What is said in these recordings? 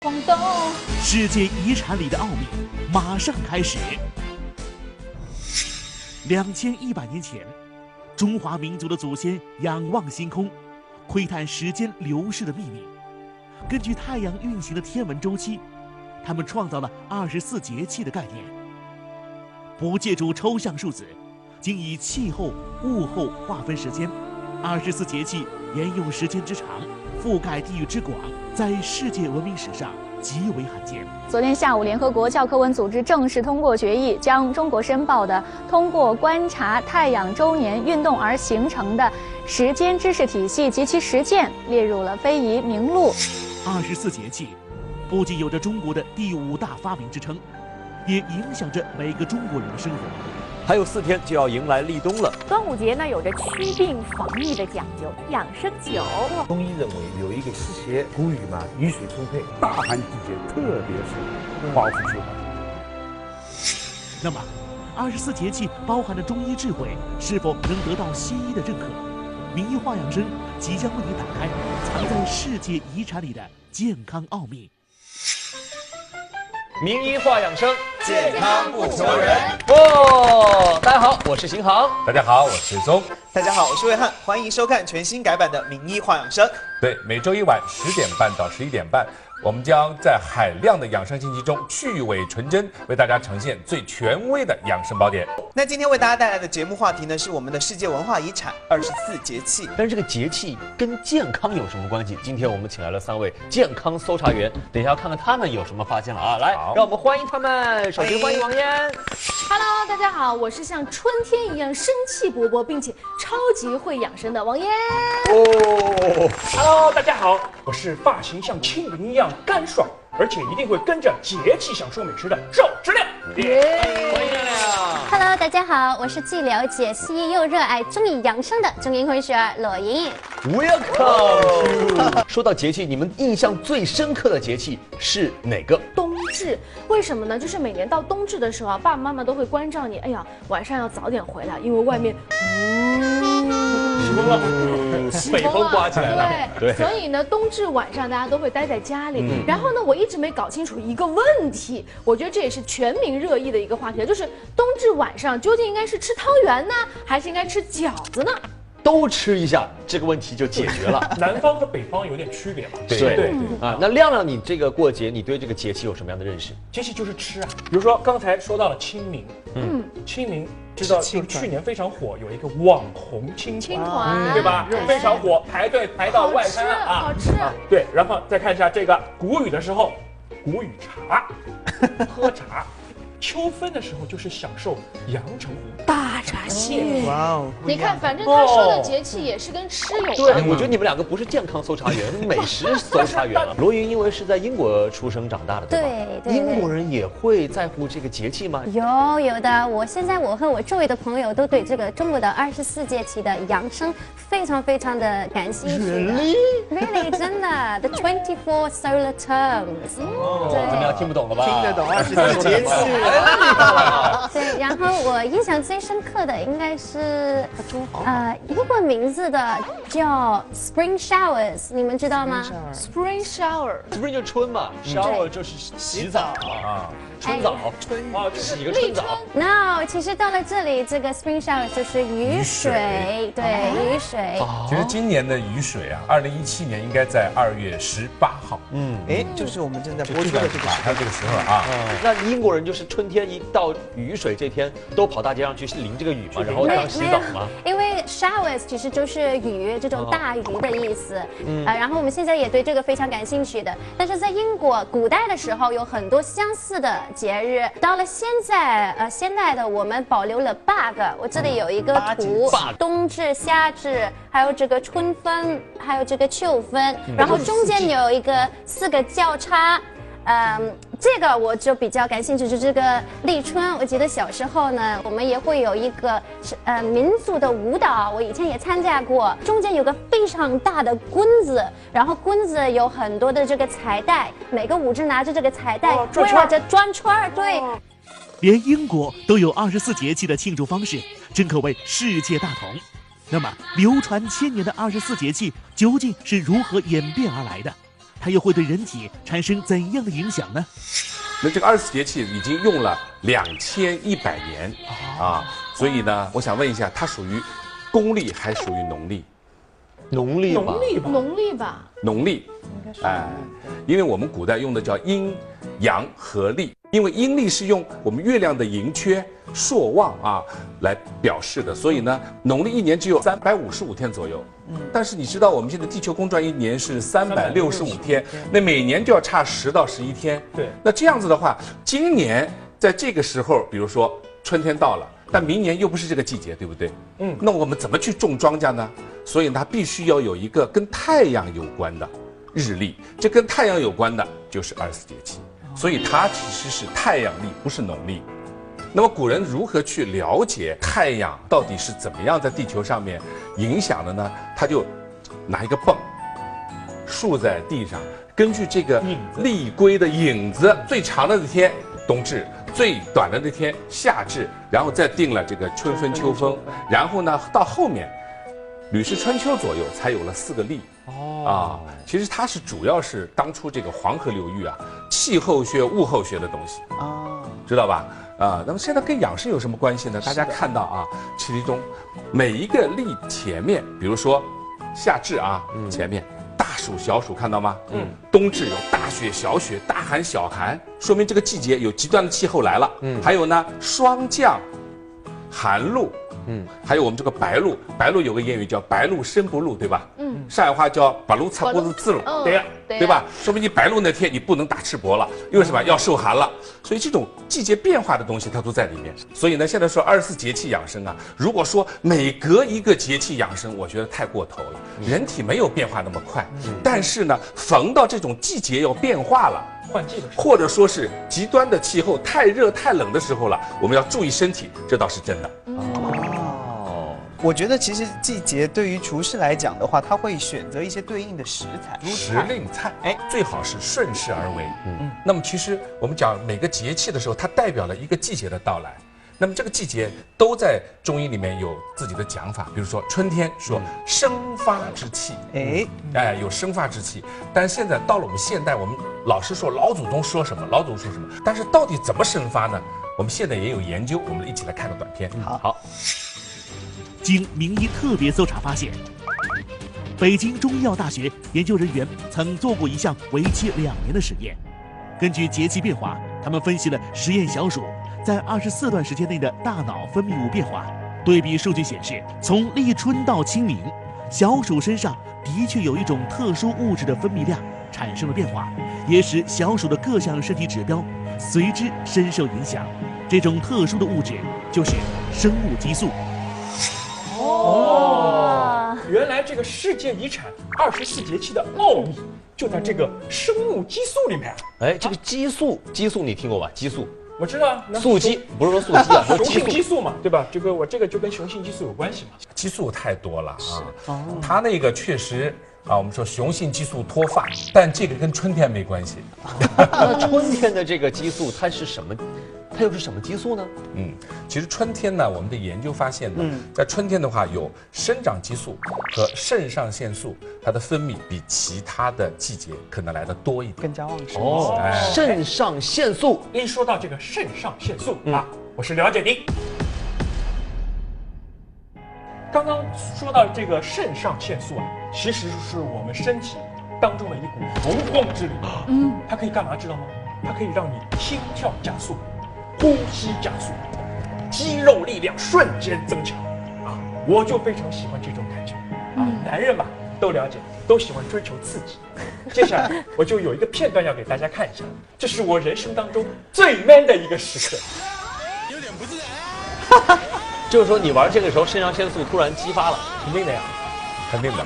广东，世界遗产里的奥秘马上开始。2100年前，中华民族的祖先仰望星空，窥探时间流逝的秘密。根据太阳运行的天文周期，他们创造了24节气的概念。不借助抽象数字，仅以气候、物候划分时间。24节气沿用时间之长，覆盖地域之广，在世界文明史上极为罕见。昨天下午，联合国教科文组织正式通过决议，将中国申报的通过观察太阳周年运动而形成的时间知识体系及其实践列入了非遗名录。24节气不仅有着中国的第5大发明之称，也影响着每个中国人的生活。还有4天就要迎来立冬了。端午节呢，有着祛病防疫的讲究，养生酒。中医认为有一个湿邪，谷雨嘛，雨水充沛，大寒季节特别适合保护气管。那么，24节气包含的中医智慧是否能得到西医的认可？名医话养生即将为你打开藏在世界遗产里的健康奥秘。名医话养生，健康不求人。大家好，我是邢航。大家好，我是宗。大家好，我是魏汉，欢迎收看全新改版的《名医话养生》。对，每周一晚10点半到11点半，我们将在海量的养生信息中去伪纯真，为大家呈现最权威的养生宝典。那今天为大家带来的节目话题呢，是我们的世界文化遗产24节气。但是这个节气跟健康有什么关系？今天我们请来了3位健康搜查员，等一下要看看他们有什么发现了啊！来，让我们欢迎他们。首先欢迎王嫣。Hello， 大家好，我是像春天一样生气勃勃，并且超级会养生的王嫣。Hello， 大家好，我是发型像清明一样干爽，而且一定会跟着节气享受美食的赵之亮。欢迎亮亮。Hello， 大家好，我是既了解西医又热爱中医养生的中医会学罗莹。Welcome。说到节气，你们印象最深刻的节气是哪个？冬至。为什么呢？就是每年到冬至的时候啊，爸爸妈妈都会关照你，哎呀，晚上要早点回来，因为外面北风刮起来了。对，所以呢，冬至晚上大家都会待在家里。然后呢，我一直没搞清楚一个问题，我觉得这也是全民热议的一个话题，就是冬至晚上究竟应该是吃汤圆呢，还是应该吃饺子呢？都吃一下，这个问题就解决了。南方和北方有点区别嘛？对啊，那亮亮，你这个过节，你对这个节气有什么样的认识？节气就是吃啊，比如说刚才说到了清明，清明知道就是去年非常火，有一个网红青团，对吧？非常火，排队排到外滩啊，好吃啊。对，然后再看一下这个谷雨的时候，谷雨茶，喝茶。秋分的时候就是享受阳澄湖大闸蟹。哇哦！你看，反正他说的节气也是跟吃有关。对，我觉得你们两个不是健康搜查员，是美食搜查员了。罗云因为是在英国出生长大的，对吧？对。英国人也会在乎这个节气吗？有的。我和我周围的朋友都对这个中国的24节气的养生非常非常的感兴趣。Really， 真的 ，The 24 solar terms。怎么样？听不懂了吧？听得懂24节气。对，然后我印象最深刻的应该是英文名字的叫 Spring Showers， 你们知道吗 ？Spring Shower，Spring 就春嘛 ，Shower 就是洗澡啊，春澡，洗个春澡。No， 其实到了这里，这个 Spring Shower 就是雨水，对，雨水。其实今年的雨水啊，2017年应该在2月18号。就是我们正在播出的这个还有这个时候啊。那英国人就是春天一到雨水这天，都跑大街上去淋这个雨嘛，然后当洗澡嘛。因为 showers 其实就是雨，这种大雨的意思。然后我们现在也对这个非常感兴趣的。但是在英国古代的时候有很多相似的节日，到了现在现代的我们保留了8个。我这里有一个图，冬至、夏至，还有这个春分，还有这个秋分，然后中间有一个4个交叉。这个我就比较感兴趣，就这个立春。我记得小时候呢，我们也会有一个民族的舞蹈，我以前也参加过。中间有个非常大的棍子，然后棍子有很多的这个彩带，每个舞者拿着这个彩带围绕着转圈儿。对，连英国都有24节气的庆祝方式，真可谓世界大同。那么，流传1000年的24节气究竟是如何演变而来的？它又会对人体产生怎样的影响呢？那这个24节气已经用了2100年啊，所以呢，我想问一下，它属于公历还属于农历？农历吧，农历吧，农历，哎，因为我们古代用的叫阴阳合历，因为阴历是用我们月亮的盈缺、朔望啊来表示的，所以呢，农历一年只有355天左右。但是你知道我们现在地球公转一年是365天，那每年就要差10到11天。对，那这样子的话，今年在这个时候，比如说春天到了，但明年又不是这个季节，对不对？那我们怎么去种庄稼呢？所以它必须要有一个跟太阳有关的日历，这跟太阳有关的就是24节气，所以它其实是太阳历，不是农历。那么古人如何去了解太阳到底是怎么样在地球上面影响的呢？他就拿一个泵竖在地上，根据这个历规的影子，最长的那天冬至，最短的那天夏至，然后再定了这个春分秋风，然后呢到后面吕氏春秋左右才有了4个历。其实它是主要是当初这个黄河流域啊气候学、物候学的东西知道吧？那么现在跟养生有什么关系呢？大家看到啊，其中每一个历前面，比如说夏至啊，前面大暑、小暑，看到吗？冬至有大雪、小雪、大寒、小寒，说明这个季节有极端的气候来了。还有呢，霜降、寒露。还有我们这个白露，白露有个谚语叫白露生不露，对吧？上海话叫把露擦锅子自露，对吧？说明你白露那天你不能打赤膊了，因为什么？要受寒了。所以这种季节变化的东西它都在里面。所以呢，现在说24节气养生啊，如果说每隔一个节气养生，我觉得太过头了。人体没有变化那么快，但是呢，逢到这种季节要变化了。换季的时候，或者说是极端的气候太热太冷的时候了，我们要注意身体，这倒是真的。我觉得其实季节对于厨师来讲的话，他会选择一些对应的食材，时令菜，最好是顺势而为。那么其实我们讲每个节气的时候，它代表了一个季节的到来。那么这个季节都在中医里面有自己的讲法，比如说春天说生发之气，有生发之气。但是现在到了我们现代，我们老是说老祖宗说什么，老祖宗说什么，但是到底怎么生发呢？我们现在也有研究，我们一起来看个短片。好。经名医特别搜查发现，北京中医药大学研究人员曾做过一项为期2年的实验。根据节气变化，他们分析了实验小鼠在24段时间内的大脑分泌物变化。对比数据显示，从立春到清明，小鼠身上的确有一种特殊物质的分泌量产生了变化，也使小鼠的各项身体指标随之深受影响。这种特殊的物质就是生物激素。原来这个世界遗产24节气的奥秘就在这个生物激素里面。这个激素你听过吧？激素我知道，素鸡不是说素鸡啊，雄性激素嘛，对吧？我这个就跟雄性激素有关系嘛。激素太多了啊，它那个确实我们说雄性激素脱发，但这个跟春天没关系。那春天的这个激素它是什么？它又是什么激素呢？其实春天呢，我们的研究发现呢，在春天的话，有生长激素和肾上腺素，它的分泌比其他的季节可能来的多一点，更加旺盛。肾上腺素，一说到这个肾上腺素我是了解您。刚刚说到这个肾上腺素其实是我们身体当中的一股洪荒之力。它可以干嘛知道吗？它可以让你心跳加速，呼吸加速，肌肉力量瞬间增强我就非常喜欢这种感觉男人嘛都了解，都喜欢追求刺激。接下来我就有一个片段要给大家看一下，这是我人生当中最 man 的一个时刻。有点不自然。就是说你玩这个时候肾上腺素突然激发了，肯定的呀，肯定的。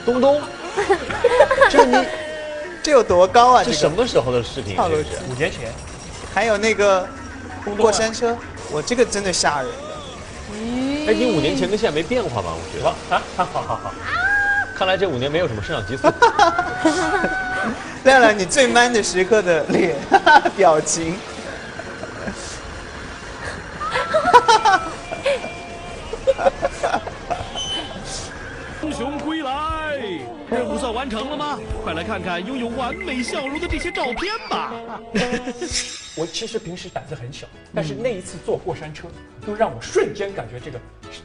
东东，就是你，这有多高啊？这什么时候的视频？这是5年前。还有那个过山车，我这个真的吓人的。你5年前跟现在没变化吧？我觉得好，看来这5年没有什么肾上激素。亮亮，你最 man 的时刻的脸表情。英雄归来，任务算完成了吗？快来看看拥有完美笑容的这些照片吧。我其实平时胆子很小，但是那一次坐过山车，就让我瞬间感觉这个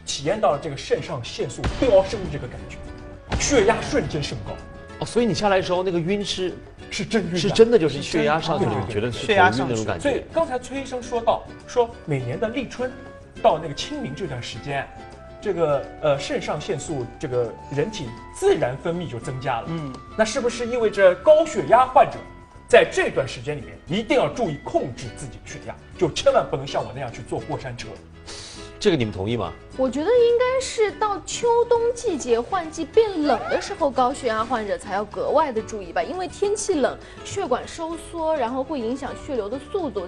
体验到了这个肾上腺素飙升的这个感觉，血压瞬间升高。哦，所以你下来的时候那个晕是真晕，是真的就是血压上去，你觉得是血压上去头晕那种感觉。所以刚才崔医生说每年的立春到那个清明这段时间，这个肾上腺素这个人体自然分泌就增加了。那是不是意味着高血压患者在这段时间里面一定要注意控制自己血压，就千万不能像我那样去坐过山车？这个你们同意吗？我觉得应该是到秋冬季节换季变冷的时候，高血压患者才要格外的注意吧，因为天气冷，血管收缩，然后会影响血流的速度。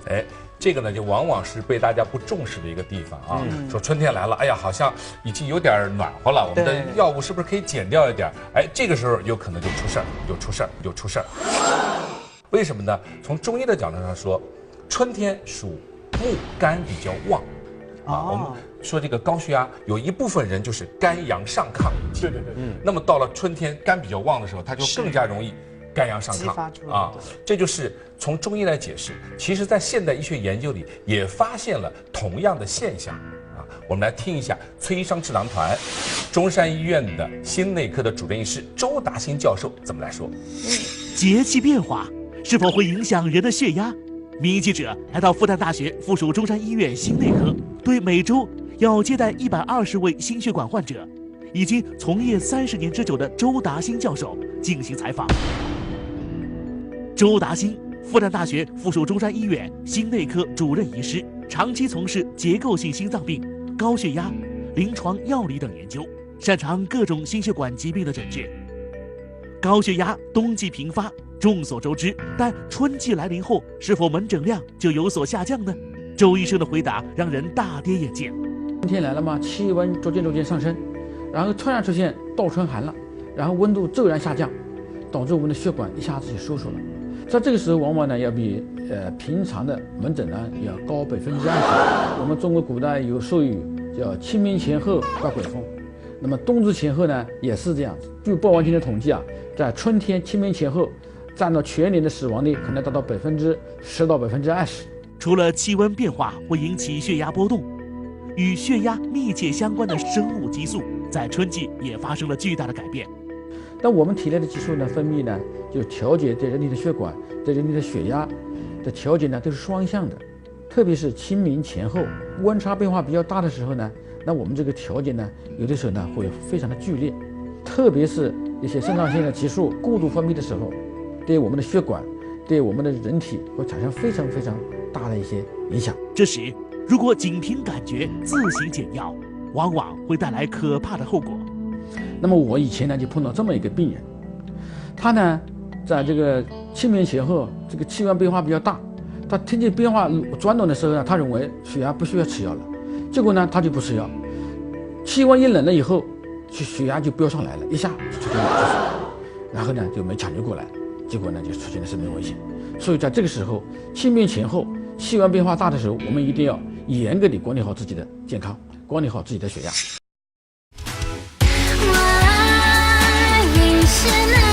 这个呢，就往往是被大家不重视的一个地方啊。说春天来了，哎呀，好像已经有点暖和了，我们的药物是不是可以减掉一点？这个时候有可能就出事儿。为什么呢？从中医的角度上说，春天属木，肝比较旺。我们说这个高血压，有一部分人就是肝阳上亢。对。那么到了春天，肝比较旺的时候，它就更加容易肝阳上亢啊。这就是从中医来解释。其实，在现代医学研究里也发现了同样的现象啊。我们来听一下崔医生智囊团中山医院的心内科的主任医师周达新教授怎么来说。节气变化是否会影响人的血压？民意记者来到复旦大学附属中山医院心内科，对每周要接待120位心血管患者，已经从业30年之久的周达新教授进行采访。周达新，复旦大学附属中山医院心内科主任医师，长期从事结构性心脏病、高血压、临床药理等研究，擅长各种心血管疾病的诊治。高血压冬季频发，众所周知，但春季来临后，是否门诊量就有所下降呢？周医生的回答让人大跌眼镜。春天来了嘛，气温逐渐上升，然后突然出现倒春寒了，然后温度骤然下降，导致我们的血管一下子就收缩了。在这个时候，往往呢要比平常的门诊呢要高20%。我们中国古代有术语叫清明前后刮鬼风，那么冬至前后呢也是这样子。据报完清的统计啊，在春天清明前后，占到全年的死亡率可能达到10%到20%。除了气温变化会引起血压波动，与血压密切相关的生物激素在春季也发生了巨大的改变。但我们体内的激素呢分泌呢，就调节对人体的血管、对人体的血压的调节呢都是双向的。特别是清明前后温差变化比较大的时候呢，那我们这个调节呢，有的时候呢会非常的剧烈。特别是一些肾上腺的激素过度分泌的时候，对我们的血管、对我们的人体会产生非常大的一些影响。这时，如果仅凭感觉自行减药，往往会带来可怕的后果。那么我以前呢就碰到这么一个病人，他呢在这个清明前后，这个气温变化比较大，他天气变化转暖的时候呢，他认为血压不需要吃药了，结果呢他就不吃药，气温一冷了以后，血压就飙上来了，一下就出现了猝死，然后呢就没抢救过来，结果呢就出现了生命危险。所以在这个时候，清明前后气温变化大的时候，我们一定要严格地管理好自己的健康，管理好自己的血压。我爱你是